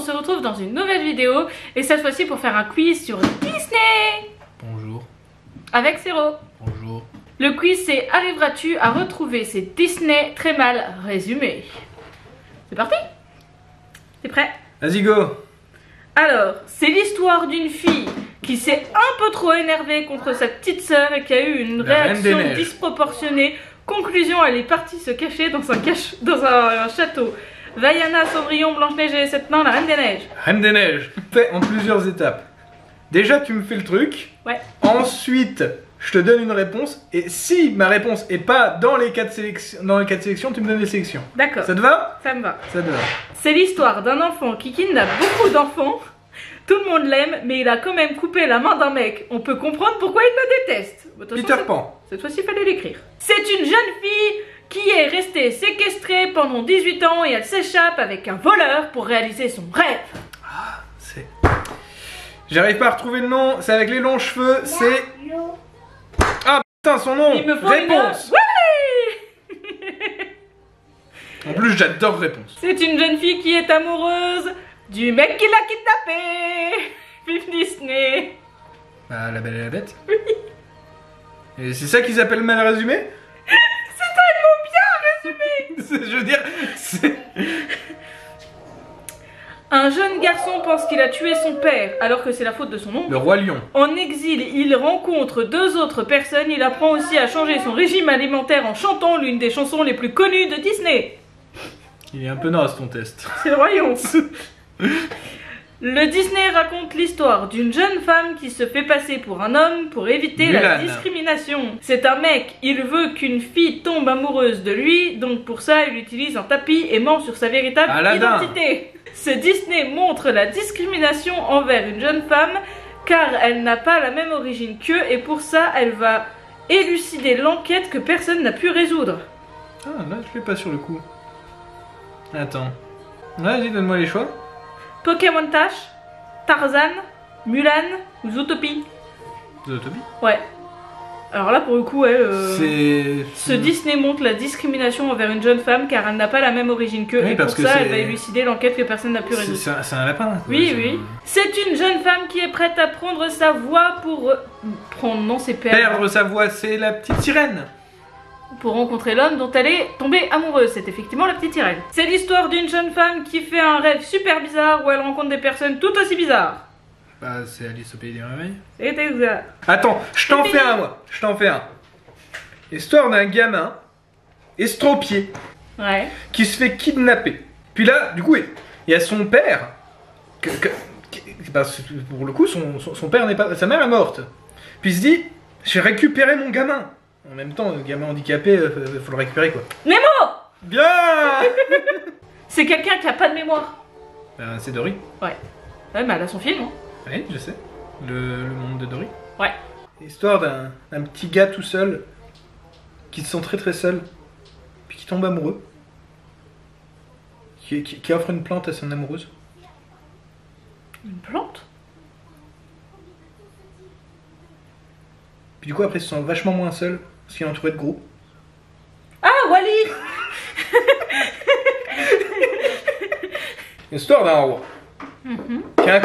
se retrouve dans une nouvelle vidéo et cette fois-ci pour faire un quiz sur Disney. Bonjour. Avec Sero. Bonjour. Le quiz c'est arriveras-tu à retrouver ces Disney très mal résumés? C'est parti? T'es prêt? Vas-y go. Alors, c'est l'histoire d'une fille qui s'est un peu trop énervée contre sa petite sœur et qui a eu une La Reine des réaction Neiges. Disproportionnée. Conclusion, elle est partie se cacher dans un château. Vaiana, Cendrillon, Blanche-Neige et les 7 nains, la Reine des Neiges. Reine des Neiges. Fait en plusieurs étapes. Déjà tu me fais le truc. Ouais. Ensuite, je te donne une réponse. Et si ma réponse est pas dans les 4 sélections, tu me donnes les sélections. D'accord, Ça te va? ça me va. Ça te va. C'est l'histoire d'un enfant qui kidnappe beaucoup d'enfants. Tout le monde l'aime, mais il a quand même coupé la main d'un mec. On peut comprendre pourquoi il le déteste. Attention, Peter Pan. Cette fois-ci, il fallait l'écrire. C'est une jeune fille qui est restée séquestrée pendant 18 ans et elle s'échappe avec un voleur pour réaliser son rêve. C'est... J'arrive pas à retrouver le nom. C'est avec les longs cheveux. C'est... Ah putain, son nom. Il me faut Réponse. Ouais. En plus, j'adore réponse. C'est une jeune fille qui est amoureuse du mec qui l'a kidnappée. Vive Disney. Bah, La Belle et la Bête. Oui. Et c'est ça qu'ils appellent mal résumé? C'est tellement bien résumé. Je veux dire, c'est... Un jeune garçon pense qu'il a tué son père alors que c'est la faute de son oncle. Le Roi Lion. En exil, il rencontre deux autres personnes. Il apprend aussi à changer son régime alimentaire en chantant l'une des chansons les plus connues de Disney. Il est un peu naze ton test. C'est le royaume. Le Disney raconte l'histoire d'une jeune femme qui se fait passer pour un homme pour éviter la Mulan. discrimination. C'est un mec, il veut qu'une fille tombe amoureuse de lui, donc pour ça il utilise un tapis et ment sur sa véritable Aladdin. identité. Ce Disney montre la discrimination envers une jeune femme car elle n'a pas la même origine qu'eux et pour ça elle va élucider l'enquête que personne n'a pu résoudre. Ah, là, je l'ai pas sur le coup. Attends. Vas-y, donne-moi les choix. Pokémon Tash, Tarzan, Mulan ou Zootopie? Zootopie. Ouais. Alors là, pour le coup, elle. C'est... Ce Disney montre la discrimination envers une jeune femme car elle n'a pas la même origine qu'eux Oui, et pour parce que ça, c'est- elle va élucider l'enquête que personne n'a pu résoudre. C'est un lapin. Oui, C'est- oui. C'est une jeune femme qui est prête à prendre sa voix pour. Prendre, non, c'est Perdre sa voix, c'est la petite sirène. Pour rencontrer l'homme dont elle est tombée amoureuse. C'est effectivement la petite sirène. C'est l'histoire d'une jeune femme qui fait un rêve super bizarre où elle rencontre des personnes tout aussi bizarres. Bah, c'est Alice au Pays des Merveilles. C'est exact. Attends, je t'en fais un, moi. Je t'en fais un. Histoire d'un gamin estropié Ouais. qui se fait kidnapper. Puis là, du coup, il y a son père. Parce que pour le coup, son père n'est pas. Sa mère est morte. Puis il se dit, j'ai récupéré mon gamin. En même temps, le gamin handicapé, faut le récupérer quoi. Nemo. Bien. C'est quelqu'un qui a pas de mémoire. Ben, c'est Dory. Ouais. Ouais, mais elle a son film, hein. Oui, je sais. Le monde de Dory. Ouais. Histoire d'un petit gars tout seul qui se sent très très seul, puis qui tombe amoureux, qui offre une plante à son amoureuse. Une plante? Puis du coup après il se sent vachement moins seul parce qu'il est entouré de gros. Ah, Wally. Histoire d'un roi qui a un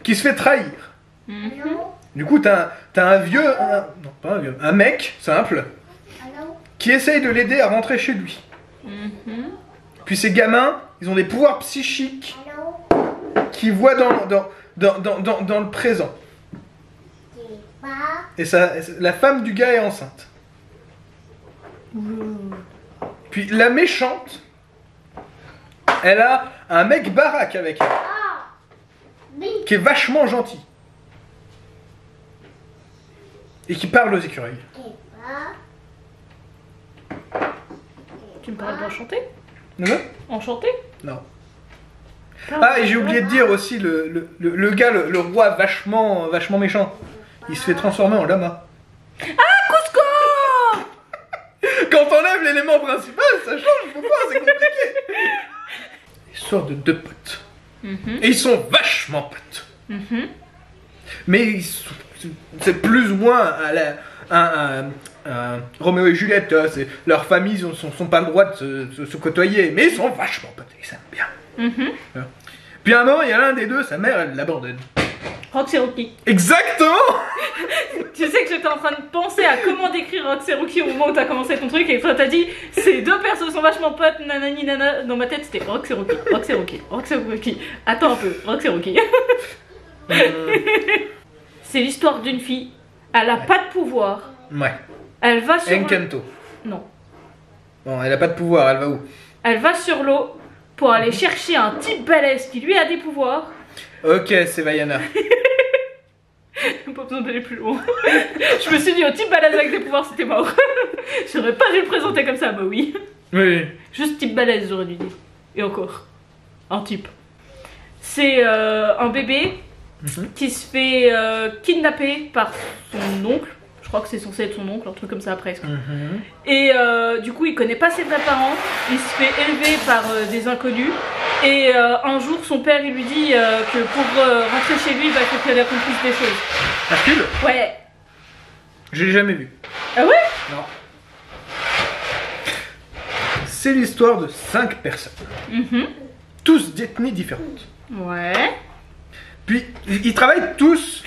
qui se fait trahir. Du coup t'as un vieux, non pas un vieux, un mec simple qui essaye de l'aider à rentrer chez lui. Puis ces gamins, ils ont des pouvoirs psychiques qui voient dans le présent. Et ça, la femme du gars est enceinte. Puis la méchante, elle a un mec baraque avec elle, qui est vachement gentil. Et qui parle aux écureuils. Tu me parles d'enchanté? Non? Enchanté? Non. Ah, et j'ai oublié de dire aussi, le gars, le roi vachement méchant, il se fait transformer en lama. Ah, Cusco. Quand t'enlèves l'élément principal, ça change, faut pas, c'est compliqué. Histoire de deux potes. Et ils sont vachement potes. Mais ils sont- c'est plus ou moins Roméo et Juliette, leurs familles sont pas le droit de se côtoyer, mais ils sont vachement potes, ils s'aiment bien. Puis à un moment, il y a l'un des deux, sa mère, elle l'abandonne. Roxy Rookie. Exactement. Tu sais que j'étais en train de penser à comment décrire Roxy Rookie au moment où t'as commencé ton truc et toi t'as dit ces deux persos sont vachement potes, nanani nana. Dans ma tête c'était Roxy Rookie, Roxy Rookie, Roxy Rookie. Attends un peu, Roxy Rookie. C'est l'histoire d'une fille, elle a pas de pouvoir. Ouais. Elle va sur... Encanto. Non. Bon, elle a pas de pouvoir, elle va où? Elle va sur l'eau pour aller chercher un type balèze qui lui a des pouvoirs. Ok, c'est Vaiana. Pas besoin d'aller plus loin. Je me suis dit, au type balèze avec des pouvoirs, c'était mort. J'aurais pas dû le présenter comme ça, bah oui. Oui. Juste type balèze, j'aurais dû dire. Et encore. Un type. C'est un bébé qui se fait kidnapper par son oncle. Je crois que c'est censé être son oncle, un truc comme ça presque. Et du coup, il connaît pas ses vrais parents. Il se fait élever par des inconnus. Et un jour, son père, il lui dit que pour rentrer chez lui, il faut qu'elle accomplisse des choses. Hercule? Ouais. Je l'ai jamais vu. Ah ouais? Non. C'est l'histoire de 5 personnes. Tous d'ethnies différentes. Ouais. Puis, ils travaillent tous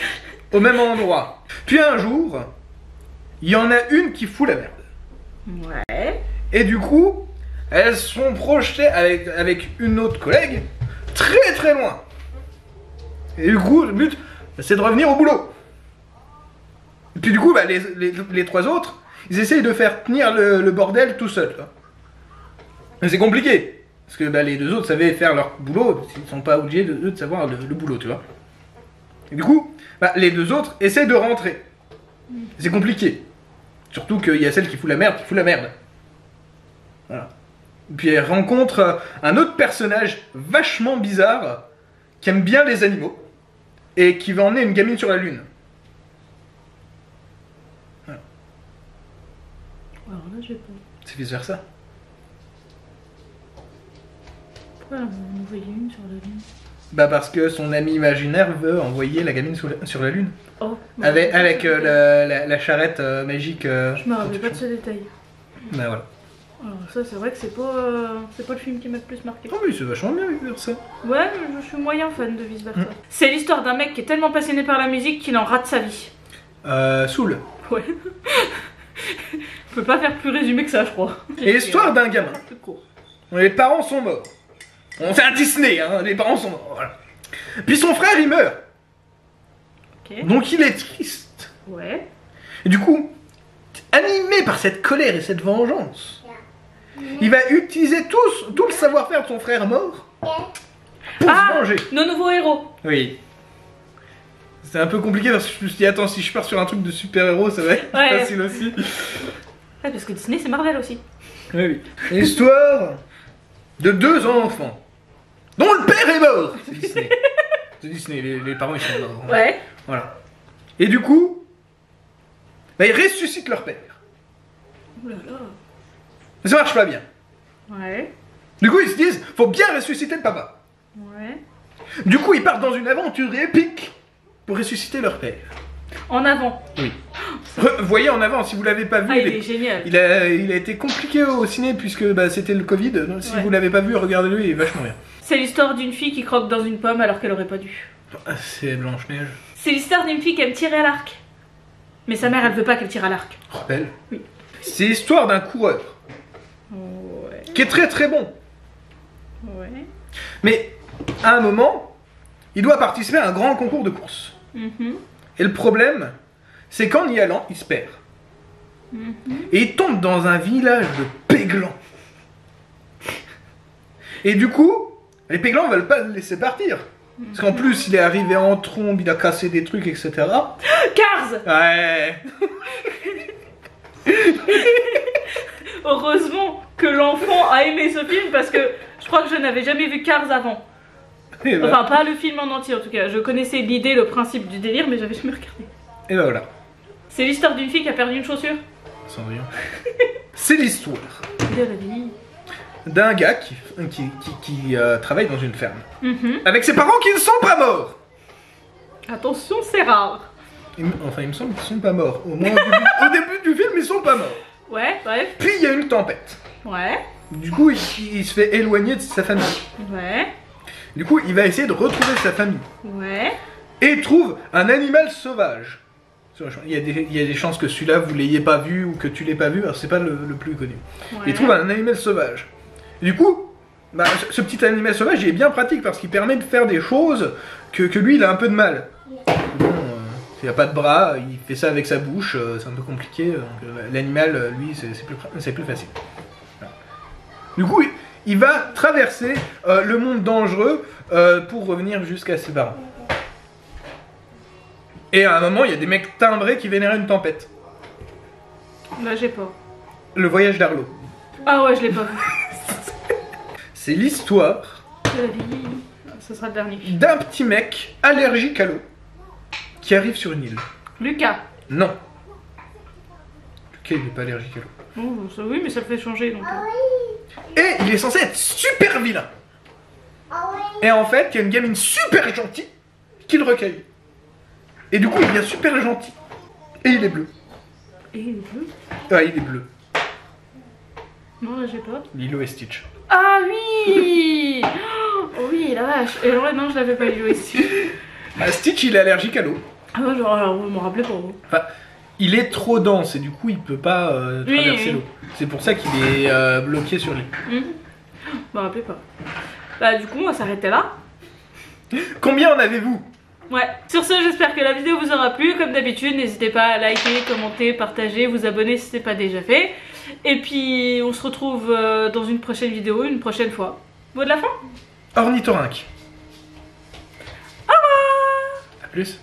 au même endroit. Puis un jour, il y en a une qui fout la merde. Ouais. Et du coup, elles sont projetées avec une autre collègue très très loin. Et du coup, le but, c'est de revenir au boulot. Et puis du coup, les 3 autres, ils essayent de faire tenir le bordel tout seuls. Mais c'est compliqué. Parce que les 2 autres savaient faire leur boulot, ils sont pas obligés de savoir le boulot, tu vois. Et du coup, les 2 autres essaient de rentrer. C'est compliqué. Surtout qu'il y a celle qui fout la merde, Voilà. Puis elle rencontre un autre personnage vachement bizarre qui aime bien les animaux et qui va emmener une gamine sur la lune. Voilà. Alors là, j'ai pas. C'est vice versa. Pourquoi elle en envoyait une sur la lune? Parce que son ami imaginaire veut envoyer la gamine sur la lune. Oh. Avec la charrette magique. Je me rappelle pas de ce détail. Voilà. Alors ça c'est vrai que c'est pas le film qui m'a le plus marqué. Oh oui, c'est vachement bien vice versa. Ouais, je suis moyen fan de vice versa. C'est l'histoire d'un mec qui est tellement passionné par la musique qu'il en rate sa vie. Soul. Ouais. Je peux pas faire plus résumé que ça, je crois. Et l'histoire d'un gamin. C'est court. Les parents sont morts. On fait un Disney, hein, les parents sont morts. Voilà. Puis son frère il meurt. Ok. Donc il est triste. Ouais. Et du coup, animé par cette colère et cette vengeance, il va utiliser tout le savoir-faire de son frère mort pour se venger. Nos nouveaux héros. Oui. C'est un peu compliqué parce que je me suis dit, attends, si je pars sur un truc de super-héros, ça va être facile aussi. Ouais, parce que Disney c'est Marvel aussi. Oui. L'histoire de 2 enfants dont le père est mort. C'est Disney. C'est Disney, les parents ils sont morts. Ouais. Voilà. Et du coup, ils ressuscitent leur père. Ouh là là. Mais ça marche pas bien. Ouais. Du coup, ils se disent, faut bien ressusciter le papa. Ouais. Du coup, ils partent dans une aventure épique pour ressusciter leur père. En avant. Oui. Voyez en avant, si vous l'avez pas vu. Ah, il est génial. Il a été compliqué au ciné puisque c'était le Covid. Donc, si vous l'avez pas vu, regardez-le, il est vachement bien. C'est l'histoire d'une fille qui croque dans une pomme alors qu'elle aurait pas dû. C'est Blanche-Neige. C'est l'histoire d'une fille qui aime tirer à l'arc. Mais sa mère, elle veut pas qu'elle tire à l'arc. Rappelle. Oui. C'est l'histoire d'un coureur. Ouais. Qui est très très bon. Ouais. Mais à un moment, il doit participer à un grand concours de course. Et le problème, c'est qu'en y allant, il se perd. Et il tombe dans un village de péglans. Et du coup, les péglans veulent pas le laisser partir. Parce qu'en plus, il est arrivé en trombe, il a cassé des trucs, etc. Cars. Ouais. Heureusement que l'enfant a aimé ce film parce que je crois que je n'avais jamais vu Cars avant. Enfin, pas le film en entier en tout cas. Je connaissais l'idée, le principe du délire, mais j'avais jamais regardé. Et ben voilà. C'est l'histoire d'une fille qui a perdu une chaussure. Cendrillon. C'est l'histoire De la vie. d'un gars qui travaille dans une ferme. Avec ses parents qui ne sont pas morts. Attention, c'est rare. Enfin, il me semble qu'ils sont pas morts. Au moins au début du film, ils sont pas morts. Ouais, bref. Puis il y a une tempête. Ouais. Du coup, il se fait éloigner de sa famille. Ouais. Du coup, il va essayer de retrouver sa famille. Ouais. Et il trouve un animal sauvage. Il y a des chances que celui-là, vous l'ayez pas vu ou que tu l'aies pas vu, alors c'est pas le plus connu. Ouais. Il trouve un animal sauvage. Du coup, bah, ce petit animal sauvage, il est bien pratique parce qu'il permet de faire des choses que lui, il a un peu de mal. Bon, il n'a pas de bras, il fait ça avec sa bouche, c'est un peu compliqué. L'animal, lui, c'est plus facile. Voilà. Du coup, il va traverser le monde dangereux pour revenir jusqu'à ses parents. Et à un moment, il y a des mecs timbrés qui vénèrent une tempête. Là, j'ai pas. Le voyage d'Arlo. Ah ouais, je l'ai pas vu. C'est l'histoire De la vie. Ce sera le dernier. d'un petit mec allergique à l'eau qui arrive sur une île. Lucas. Non. Lucas, il n'est pas allergique à l'eau. Oh, ça, oui, mais ça le fait changer donc. Et il est censé être super vilain. Et en fait, il y a une gamine super gentille qui le recueille. Et du coup, il devient super gentil. Et il est bleu. Et il est bleu. Ouais, il est bleu. Non, là, j'ai pas. Lilo et Stitch. Ah oui. Oh oui, la vache. Et alors, non, je l'avais pas lu ici. Ah, Stitch, il est allergique à l'eau. Ah ouais, genre, alors, vous me rappelez pour vous. Enfin, il est trop dense et du coup, il peut pas traverser oui. l'eau. C'est pour ça qu'il est bloqué sur l'île. Je me rappelais pas. Bah, du coup, on va s'arrêter là. Combien en avez-vous? Ouais, sur ce, j'espère que la vidéo vous aura plu. Comme d'habitude, n'hésitez pas à liker, commenter, partager, vous abonner si ce n'est pas déjà fait. Et puis, on se retrouve dans une prochaine vidéo, une prochaine fois. Mot de la fin? Ornithorynque. Au revoir. A plus.